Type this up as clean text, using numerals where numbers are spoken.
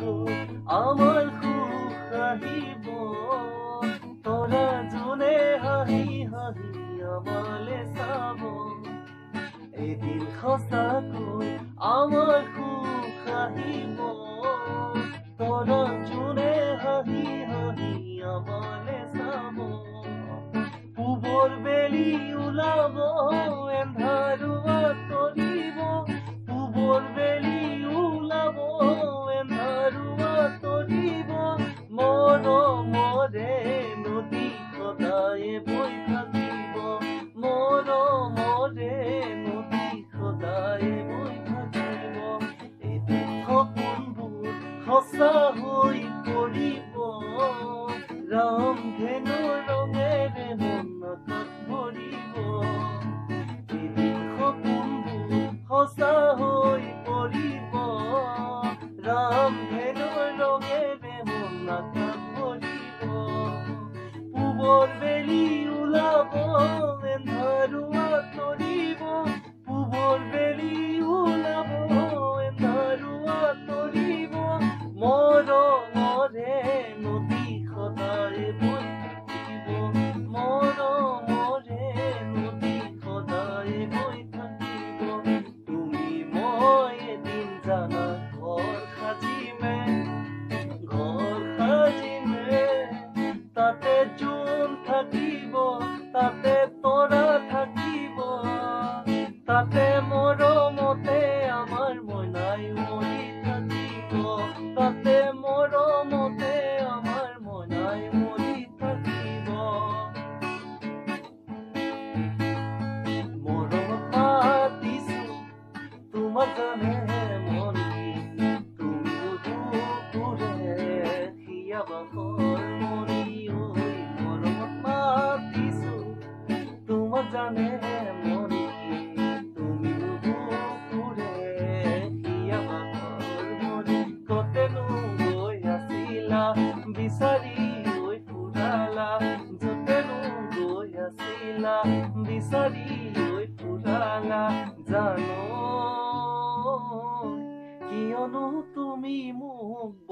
সঁচাকৈ আমাৰ সুখ আহিব তৰা যোনে হাঁহি হাঁহি আমালে চাব এদিন সঁচাকৈ আমাৰ সুখ আহিব তৰা যোনে হাঁহি হাঁহি আমালে চাব পূবৰ বেলি ওলাব এন্ধাৰুৱা তৰিব পূবৰ বেলি ওলাব এন্ধাৰুৱা তৰিব মৰমৰে নদী সদায় বৈ থাকিব মৰমৰে নদী সদায় বৈ থাকিব এদিন সপোনবোৰ সঁচা হৈ পৰিব ৰাম ধেনু ৰঙেৰে মন আকাশ ভৰিব এদিন সপোনবোৰ সঁচা হৈ পৰিব ৰাম ধেনু ৰঙেৰে মন আকাশ ভৰিব পূবৰ বেলি ওলাব এন্ধাৰুৱা তৰিব পূবৰ বেলি ওলাব এন্ধাৰুৱা তৰিব মৰমৰে নদী সদায় বৈ থাকিব মৰমৰে নদী সদায় বৈ থাকিব তুমি মই এদিন জানা ঘৰ সাজিমে তাতে জোন থাকিব তাতে তৰা থাকিব তাতে মৰমতে আমাৰ মইনাই মৰি থাকিব তাতে মৰমতে আমাৰ মইনাই মৰি থাকিব মৰমত মাতিছো তোমাক জানে মনি তুমিও দুখৰে হিয়াবাসৰ মনি ঐ মৰমত মাতিছো তোমাক জানে মনি তুমিও দুখৰে হিয়াবাসৰ মনি কতেনো গৈ আছিলা বিচাৰি ঐ ফুৰালা যতেনো গৈ আছিলা বিচাৰি ঐ ফুৰালা জানো কিয়নো তুমি মোক